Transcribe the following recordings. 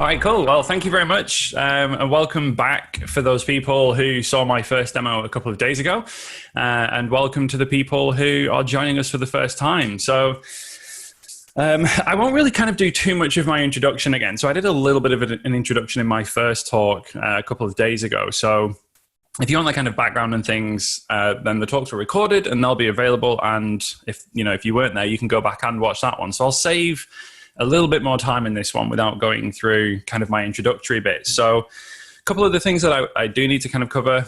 All right, cool. Well, thank you very much. And welcome back for those people who saw my first demo a couple of days ago. And welcome to the people who are joining us for the first time. So I won't really kind of do too much of my introduction again. So I did a little bit of an introduction in my first talk a couple of days ago. So if you want that kind of background and things, then the talks were recorded and they'll be available. And if you weren't there, you can go back and watch that one. So I'll save a little bit more time in this one without going through kind of my introductory bits. So a couple of the things that I do need to kind of cover.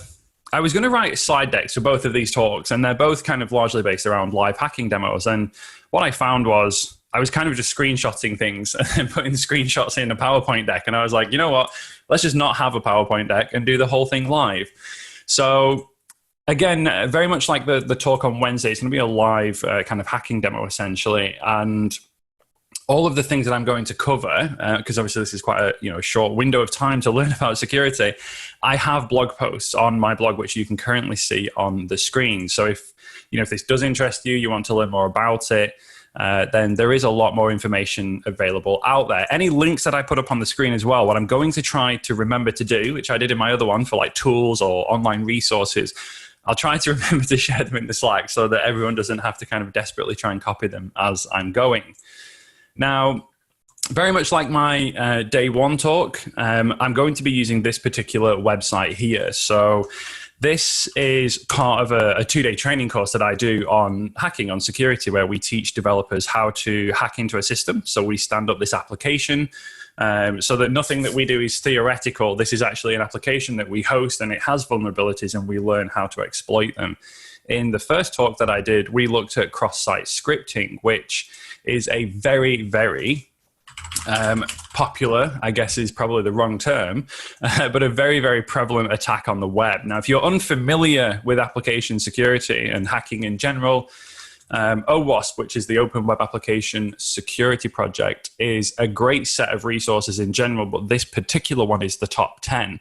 I was going to write slide decks for both of these talks, and they're both kind of largely based around live hacking demos. And what I found was I was kind of just screenshotting things and then putting screenshots in a PowerPoint deck. And I was like, you know what, let's just not have a PowerPoint deck and do the whole thing live. So again, very much like the talk on Wednesday, it's going to be a live kind of hacking demo essentially. And all of the things that I'm going to cover, because obviously this is quite a short window of time to learn about security, I have blog posts on my blog which you can currently see on the screen. So if this does interest you, you want to learn more about it, then there is a lot more information available out there. Any links that I put up on the screen as well, what I'm going to try to remember to do, which I did in my other one for like tools or online resources, I'll try to remember to share them in the Slack so that everyone doesn't have to kind of desperately try and copy them as I'm going. Now, very much like my day one talk, I'm going to be using this particular website here. So this is part of a two-day training course that I do on hacking, on security, where we teach developers how to hack into a system. So we stand up this application so that nothing that we do is theoretical. This is actually an application that we host, and it has vulnerabilities, and we learn how to exploit them. In the first talk that I did, we looked at cross-site scripting, which is a very, very popular, I guess is probably the wrong term, but a very, very prevalent attack on the web. Now, if you're unfamiliar with application security and hacking in general, OWASP, which is the Open Web Application Security Project, is a great set of resources in general, but this particular one is the top 10.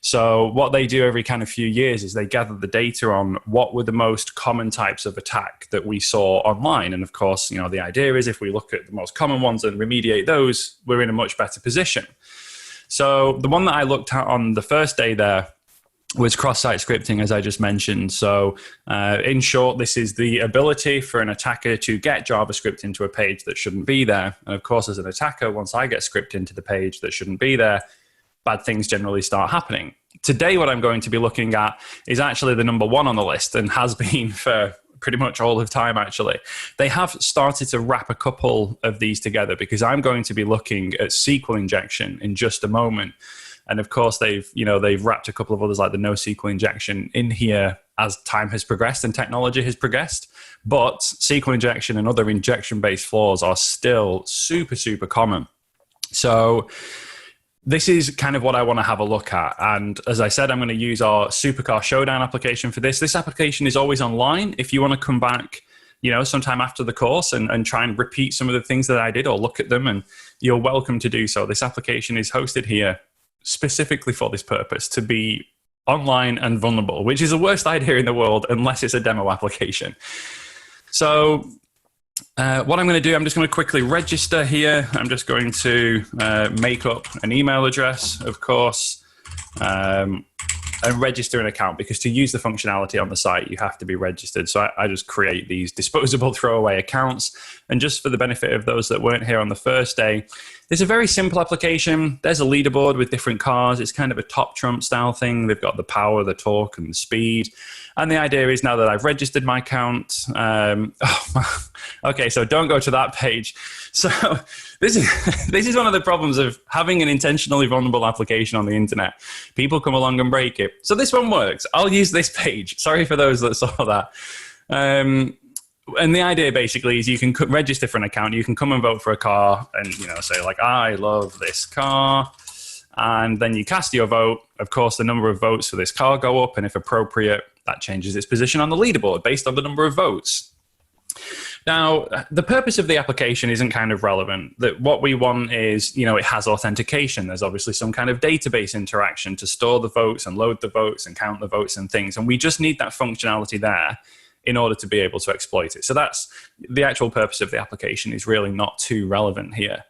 So what they do every kind of few years is they gather the data on what were the most common types of attack that we saw online. And of course, the idea is if we look at the most common ones and remediate those, we're in a much better position. So the one that I looked at on the first day there was cross-site scripting, as I just mentioned. So in short, this is the ability for an attacker to get JavaScript into a page that shouldn't be there. And of course, as an attacker, once I get script into the page that shouldn't be there, bad things generally start happening. Today, what I'm going to be looking at is actually the number one on the list, and has been for pretty much all of time, actually. They have started to wrap a couple of these together, because I'm going to be looking at SQL injection in just a moment. And of course, they've wrapped a couple of others like the NoSQL injection in here as time has progressed and technology has progressed. But SQL injection and other injection-based flaws are still super, super common. So this is kind of what I want to have a look at. And as I said, I'm going to use our Supercar Showdown application for this. This application is always online. If you want to come back, sometime after the course and try and repeat some of the things that I did or look at them, and you're welcome to do so. This application is hosted here specifically for this purpose, to be online and vulnerable, which is the worst idea in the world unless it's a demo application. So what I'm going to do, I'm just going to quickly register here. I'm just going to make up an email address, of course, and register an account, because to use the functionality on the site, you have to be registered. So I just create these disposable throwaway accounts. And just for the benefit of those that weren't here on the first day, it's a very simple application. There's a leaderboard with different cars. It's kind of a top trump style thing. They've got the power, the torque, and the speed. And the idea is, now that I've registered my account, okay, so don't go to that page. So this is one of the problems of having an intentionally vulnerable application on the internet. People come along and break it. So this one works. I'll use this page. Sorry for those that saw that. And the idea basically is you can register for an account. You can come and vote for a car and, say like, I love this car. And then you cast your vote. Of course, the number of votes for this car go up. And if appropriate, that changes its position on the leaderboard based on the number of votes. Now, the purpose of the application isn't kind of relevant. That what we want is, it has authentication. There's obviously some kind of database interaction to store the votes and load the votes and count the votes and things. And we just need that functionality there in order to be able to exploit it. So that's the actual purpose of the application, is really not too relevant here.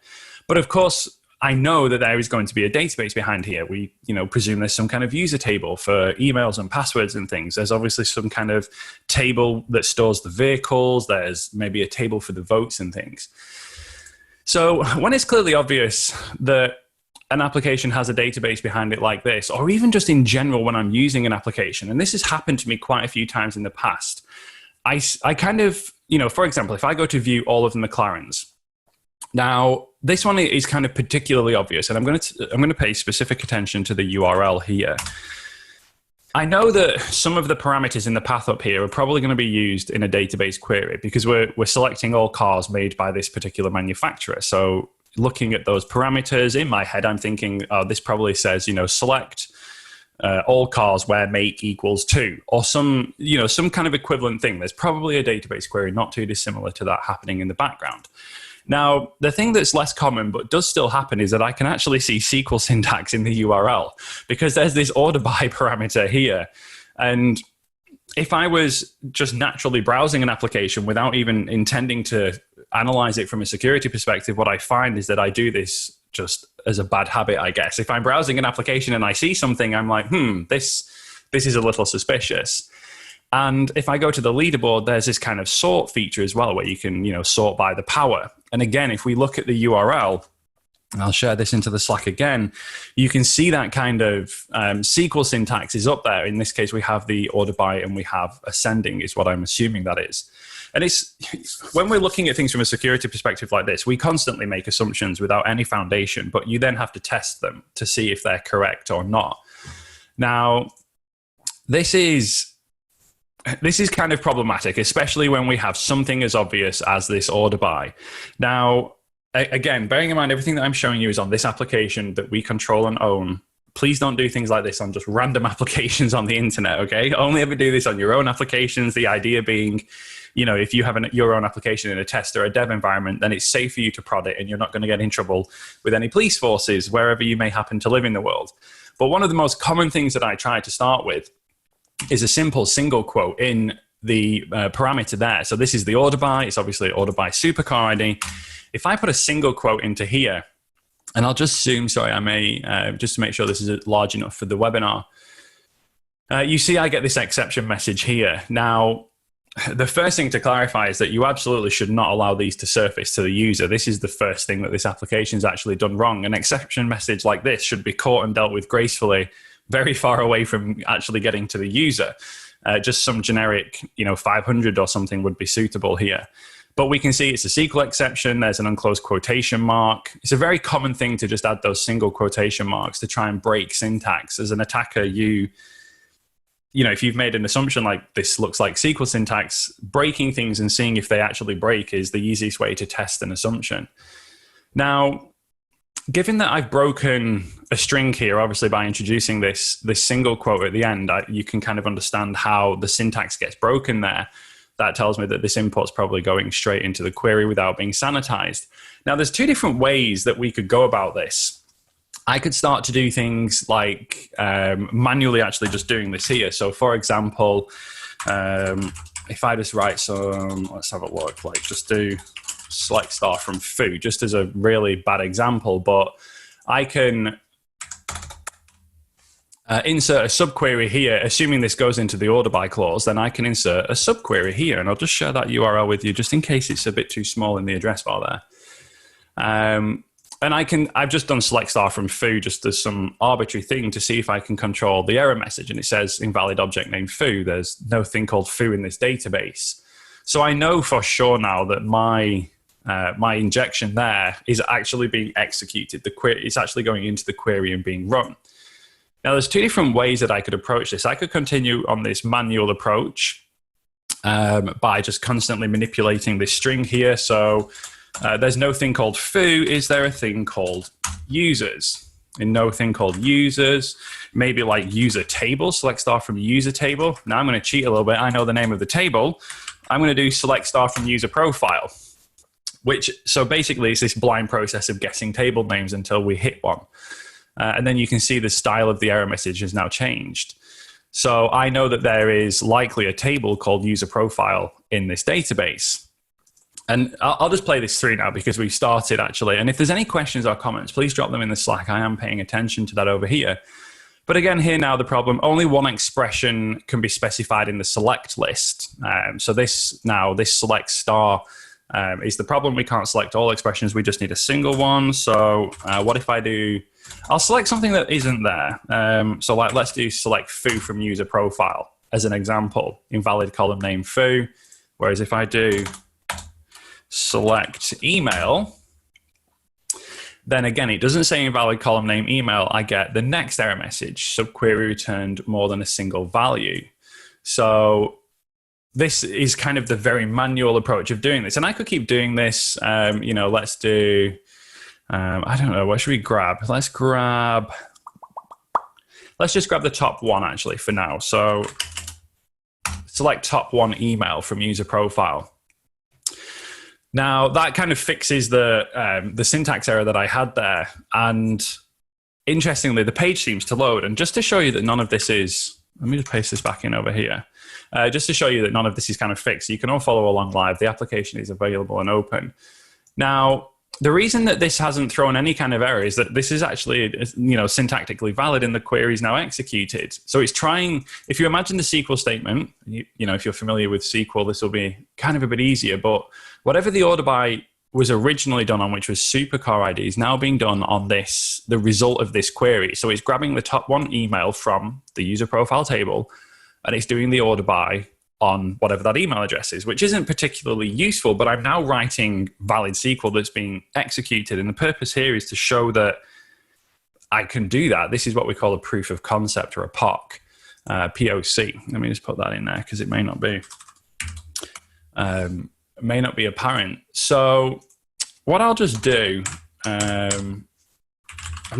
But of course, I know that there is going to be a database behind here. We, presume there's some kind of user table for emails and passwords and things. There's obviously some kind of table that stores the vehicles. There's maybe a table for the votes and things. So when it's clearly obvious that an application has a database behind it like this, or even just in general when I'm using an application, and this has happened to me quite a few times in the past, I kind of, for example, if I go to view all of the McLarens, now this one is kind of particularly obvious, and I'm going to pay specific attention to the URL here. I know that some of the parameters in the path up here are probably going to be used in a database query because we're selecting all cars made by this particular manufacturer. So looking at those parameters in my head, I'm thinking, oh, this probably says, select all cars where make equals 2, or some kind of equivalent thing. There's probably a database query not too dissimilar to that happening in the background. Now, the thing that's less common but does still happen is that I can actually see SQL syntax in the URL because there's this order by parameter here. And if I was just naturally browsing an application without even intending to analyze it from a security perspective, what I find is that I do this just as a bad habit, I guess. If I'm browsing an application and I see something, I'm like, this is a little suspicious. And if I go to the leaderboard, there's this kind of sort feature as well, where you can, sort by the power. And again, if we look at the URL, and I'll share this into the Slack again, you can see that kind of SQL syntax is up there. In this case, we have the order by and we have ascending is what I'm assuming that is. And it's when we're looking at things from a security perspective like this, we constantly make assumptions without any foundation, but you then have to test them to see if they're correct or not. Now, this is kind of problematic, especially when we have something as obvious as this order by. Now, again, bearing in mind everything that I'm showing you is on this application that we control and own. Please don't do things like this on just random applications on the internet, okay? Only ever do this on your own applications. The idea being, if you have your own application in a test or a dev environment, then it's safe for you to prod it and you're not going to get in trouble with any police forces wherever you may happen to live in the world. But one of the most common things that I try to start with is a simple single quote in the parameter there. So this is the order by. It's obviously order by Supercar ID. If I put a single quote into here, and I'll just zoom, sorry, I may, just to make sure this is large enough for the webinar. You see I get this exception message here. Now, the first thing to clarify is that you absolutely should not allow these to surface to the user. This is the first thing that this application's actually done wrong. An exception message like this should be caught and dealt with gracefully, very far away from actually getting to the user. Just some generic, 500 or something would be suitable here. But we can see it's a SQL exception. There's an unclosed quotation mark. It's a very common thing to just add those single quotation marks to try and break syntax. As an attacker, if you've made an assumption like this looks like SQL syntax, breaking things and seeing if they actually break is the easiest way to test an assumption. Now, given that I've broken a string here, obviously by introducing this single quote at the end, you can kind of understand how the syntax gets broken there. That tells me that this input's probably going straight into the query without being sanitized. Now, there's two different ways that we could go about this. I could start to do things like manually actually just doing this here. So, for example, if I just write some, let's have a look, like just do select star from foo, just as a really bad example, but I can insert a subquery here, assuming this goes into the order by clause, then I can insert a subquery here, and I'll just share that URL with you just in case it's a bit too small in the address bar there. And I've just done select star from foo just as some arbitrary thing to see if I can control the error message, and it says invalid object name foo. There's no thing called foo in this database. So I know for sure now that my injection there is actually being executed. The query is actually going into the query and being run. Now, there's two different ways that I could approach this. I could continue on this manual approach by just constantly manipulating this string here. So there's no thing called foo. Is there a thing called users? In no thing called users, maybe like user table, select star from user table. Now I'm going to cheat a little bit. I know the name of the table. I'm going to do select star from user profile, so basically it's this blind process of guessing table names until we hit one. And then you can see the style of the error message has now changed. So I know that there is likely a table called user profile in this database. And I'll just play this through now because we've started actually. And if there's any questions or comments, please drop them in the Slack. I am paying attention to that over here. But again, here now the problem, only one expression can be specified in the select list. So this select star is the problem. We can't select all expressions. We just need a single one. So what if I'll select something that isn't there. So like, let's do select foo from user profile as an example, invalid column name foo. Whereas if I do select email, then again, it doesn't say invalid column name email. I get the next error message, subquery returned more than a single value. So this is kind of the very manual approach of doing this. And I could keep doing this. Let's do, I don't know, what should we grab? Let's just grab the top one actually for now. So select top one email from user profile. Now that kind of fixes the syntax error that I had there. And interestingly, the page seems to load. And just to show you that none of this is, let me just paste this back in over here. Just to show you that none of this is kind of fixed. You can all follow along live. The application is available and open. Now, the reason that this hasn't thrown any kind of error is that this is actually, syntactically valid and the query is now executed. So it's trying, if you imagine the SQL statement, if you're familiar with SQL, this will be kind of a bit easier, but whatever the order by was originally done on, which was Supercar ID, is now being done on the result of this query. So it's grabbing the top one email from the user profile table and it's doing the order by on whatever that email address is, which isn't particularly useful, but I'm now writing valid SQL that's being executed. And the purpose here is to show that I can do that. This is what we call a proof of concept or a POC, POC. Let me just put that in there because it may not be apparent. So what I'll just do, I'm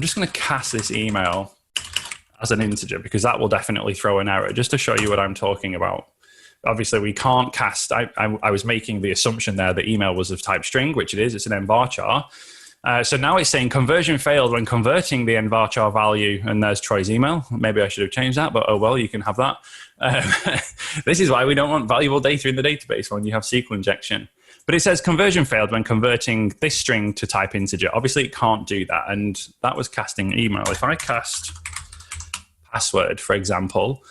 just going to cast this email as an integer because that will definitely throw an error, just to show you what I'm talking about. Obviously, we can't cast. I was making the assumption there that email was of type string, which it is. It's an nvarchar. So now it's saying conversion failed when converting the nvarchar value, and there's Troy's email. Maybe I should have changed that, but oh well, you can have that. This is why we don't want valuable data in the database when you have SQL injection. But it says conversion failed when converting this string to type integer. Obviously, it can't do that, and that was casting email. If I cast password, for example,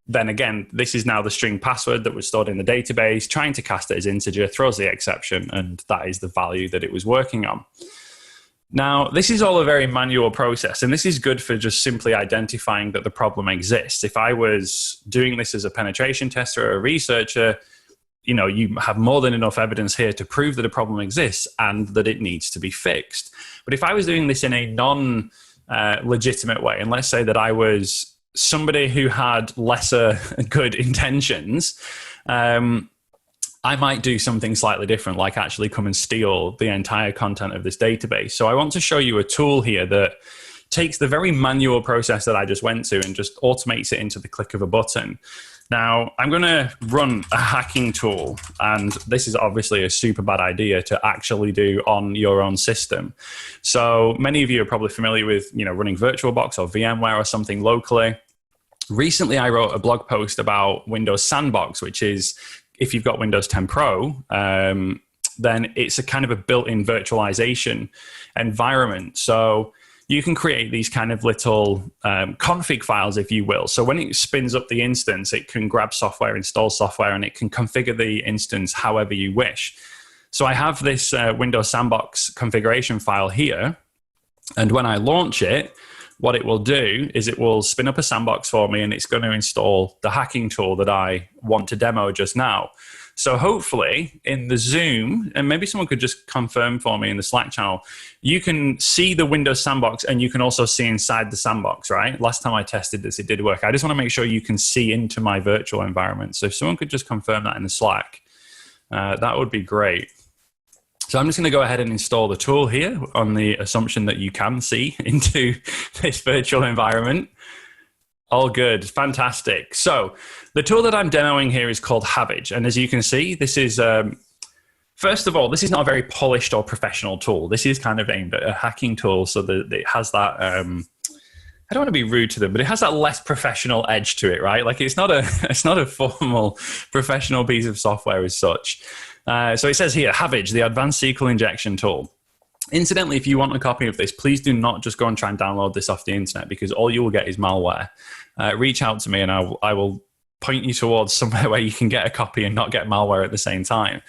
then again, this is now the string password that was stored in the database, trying to cast it as integer, throws the exception, and that is the value that it was working on. Now, this is all a very manual process, and this is good for just simply identifying that the problem exists. If I was doing this as a penetration tester or a researcher, you have more than enough evidence here to prove that a problem exists and that it needs to be fixed. But if I was doing this in a non-legitimate way, and let's say that I was somebody who had lesser good intentions, I might do something slightly different, like actually come and steal the entire content of this database. So I want to show you a tool here that takes the very manual process that I just went to and just automates it into the click of a button. Now, I'm going to run a hacking tool, and this is obviously a super bad idea to actually do on your own system. So many of you are probably familiar with, running VirtualBox or VMware or something locally. Recently, I wrote a blog post about Windows Sandbox, which is, if you've got Windows 10 Pro, then it's a kind of a built-in virtualization environment. So you can create these kind of little config files, if you will. So when it spins up the instance, it can grab software, install software, and it can configure the instance however you wish. So I have this Windows Sandbox configuration file here. And when I launch it, what it will do is it will spin up a sandbox for me, and it's going to install the hacking tool that I want to demo just now. So hopefully in the Zoom, and maybe someone could just confirm for me in the Slack channel, you can see the Windows Sandbox and you can also see inside the sandbox, right? Last time I tested this, it did work. I just want to make sure you can see into my virtual environment. So if someone could just confirm that in the Slack, that would be great. So I'm just going to go ahead and install the tool here on the assumption that you can see into this virtual environment. All good. Fantastic. So the tool that I'm demoing here is called Habage. And as you can see, this is, first of all, this is not a very polished or professional tool. This is kind of aimed at a hacking tool, so that it has that I don't want to be rude to them, but it has that less professional edge to it, right? Like it's not a formal professional piece of software as such. So it says here, Havage, the advanced SQL injection tool. Incidentally, if you want a copy of this, please do not just go and try and download this off the internet, because all you will get is malware. Reach out to me and I will point you towards somewhere where you can get a copy and not get malware at the same time.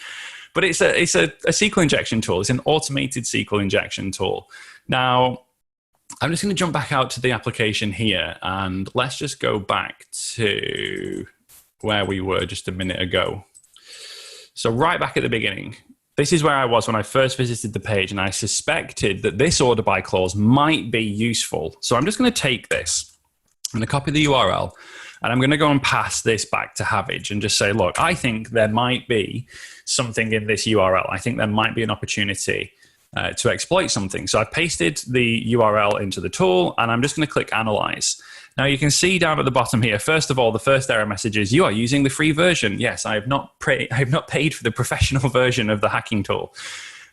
But it's a SQL injection tool. It's an automated SQL injection tool. Now, I'm just going to jump back out to the application here, and let's just go back to where we were just a minute ago. So right back at the beginning, this is where I was when I first visited the page, and I suspected that this order by clause might be useful. So I'm just going to take this, I'm going to copy the URL, and I'm going to go and pass this back to Havage and just say, look, I think there might be something in this URL. I think there might be an opportunity to exploit something. So I pasted the URL into the tool, and I'm just going to click Analyze. Now you can see down at the bottom here, first of all, the first error message is, you are using the free version. Yes, I have not paid for the professional version of the hacking tool.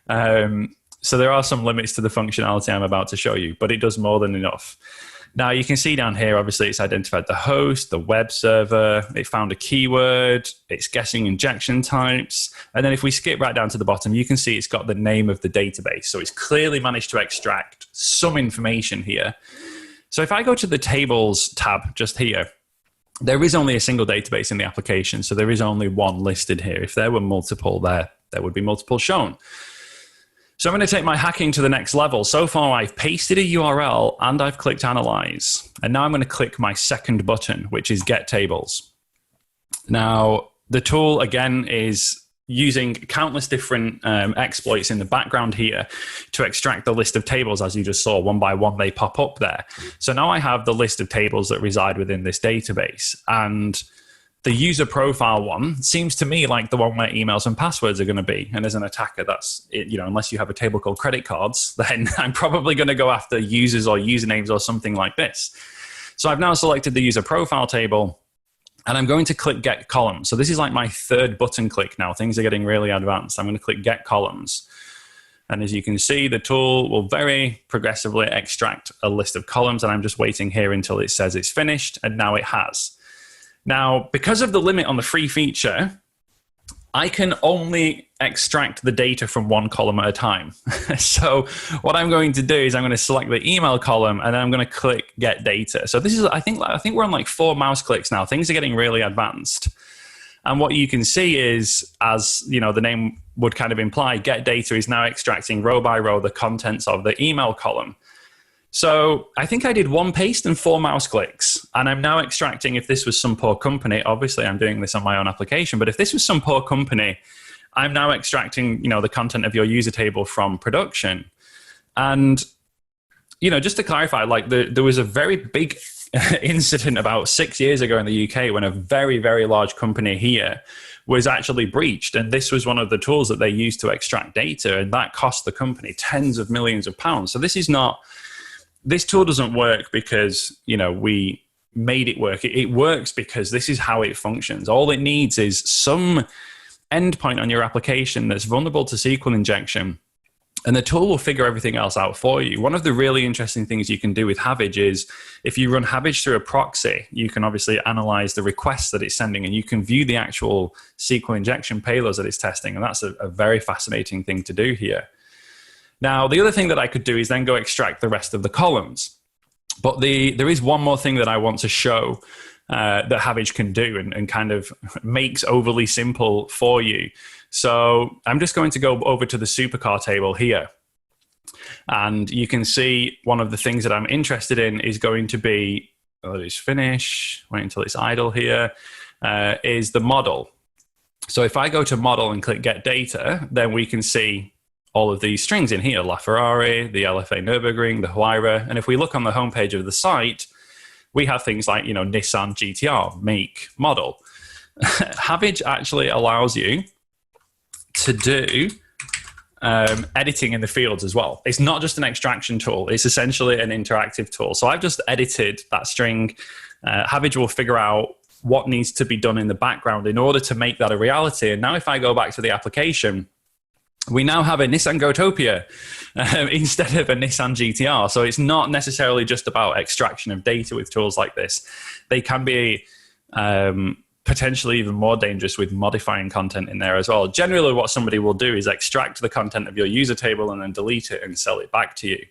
So there are some limits to the functionality I'm about to show you, but it does more than enough. Now you can see down here, obviously it's identified the host, the web server, it found a keyword, it's guessing injection types. And then if we skip right down to the bottom, you can see it's got the name of the database. So it's clearly managed to extract some information here. So if I go to the tables tab just here, there is only a single database in the application. So there is only one listed here. If there were multiple there would be multiple shown. So I'm going to take my hacking to the next level. So far, I've pasted a URL and I've clicked Analyze. And now I'm going to click my second button, which is Get Tables. Now, the tool, again, is using countless different exploits in the background here to extract the list of tables. As you just saw, one by one, they pop up there. So now I have the list of tables that reside within this database. And the user profile one seems to me like the one where emails and passwords are going to be. And as an attacker, that's it, unless you have a table called credit cards, then I'm probably going to go after users or usernames or something like this. So I've now selected the user profile table, and I'm going to click Get Columns. So this is like my third button click now. Things are getting really advanced. I'm going to click Get Columns. And as you can see, the tool will very progressively extract a list of columns, and I'm just waiting here until it says it's finished, and now it has. Now, because of the limit on the free feature, I can only extract the data from one column at a time. So what I'm going to do is I'm going to select the email column, and then I'm going to click Get Data. So this is, I think we're on like 4 mouse clicks now. Things are getting really advanced. And what you can see is, as the name would kind of imply, Get Data is now extracting row by row the contents of the email column. So I think I did 1 paste and 4 mouse clicks, and I'm now extracting, if this was some poor company, obviously I'm doing this on my own application, but if this was some poor company, I'm now extracting, the content of your user table from production. And, just to clarify, like there was a very big incident about 6 years ago in the UK when a very, very large company here was actually breached. And this was one of the tools that they used to extract data, and that cost the company tens of millions of pounds. So this tool doesn't work because, we made it work. It works because this is how it functions. All it needs is some endpoint on your application that's vulnerable to SQL injection, and the tool will figure everything else out for you. One of the really interesting things you can do with Havage is, if you run Havage through a proxy, you can obviously analyze the requests that it's sending, and you can view the actual SQL injection payloads that it's testing. And that's a very fascinating thing to do here. Now, the other thing that I could do is then go extract the rest of the columns. But there is one more thing that I want to show that Havage can do and kind of makes overly simple for you. So I'm just going to go over to the Supercar table here. And you can see one of the things that I'm interested in is going to be, let it finish, wait until it's idle here, is the model. So if I go to model and click Get Data, then we can see all of these strings in here, LaFerrari, the LFA Nürburgring, the Huayra. And if we look on the homepage of the site, we have things like, Nissan GTR, make, model. Havage actually allows you to do editing in the fields as well. It's not just an extraction tool. It's essentially an interactive tool. So I've just edited that string. Havage will figure out what needs to be done in the background in order to make that a reality. And now if I go back to the application, we now have a Nissan GOTOpia instead of a Nissan GTR. So it's not necessarily just about extraction of data with tools like this. They can be potentially even more dangerous with modifying content in there as well. Generally, what somebody will do is extract the content of your user table and then delete it and sell it back to you.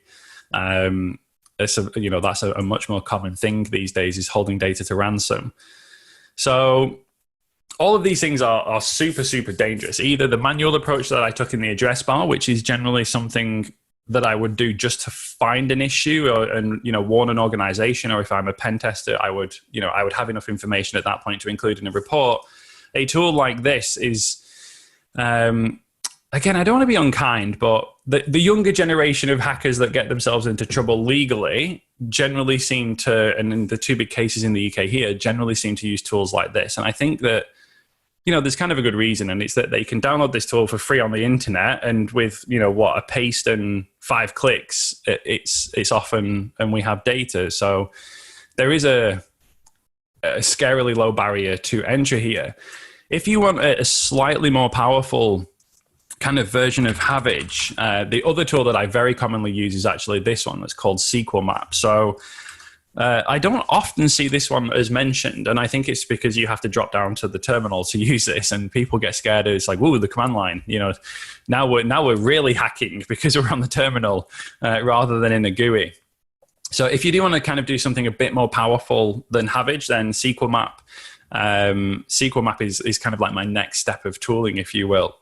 That's a much more common thing these days, is holding data to ransom. So all of these things are super, super dangerous. Either the manual approach that I took in the address bar, which is generally something that I would do just to find an issue and warn an organization, or if I'm a pen tester, I would have enough information at that point to include in a report. A tool like this is, again, I don't want to be unkind, but the younger generation of hackers that get themselves into trouble legally generally seem to, and in the two big cases in the UK here, generally seem to use tools like this. And I think that there's kind of a good reason, and it's that they can download this tool for free on the internet, and with a paste and 5 clicks, it's often, and we have data. So there is a scarily low barrier to entry here. If you want a slightly more powerful kind of version of Havage, the other tool that I very commonly use is actually this one that's called SQL Map. So I don't often see this one as mentioned, and I think it's because you have to drop down to the terminal to use this, and people get scared. It's like, whoa, the command line. Now we're really hacking because we're on the terminal rather than in a GUI. So if you do want to kind of do something a bit more powerful than Havage, then SQL Map. SQL Map is kind of like my next step of tooling, if you will.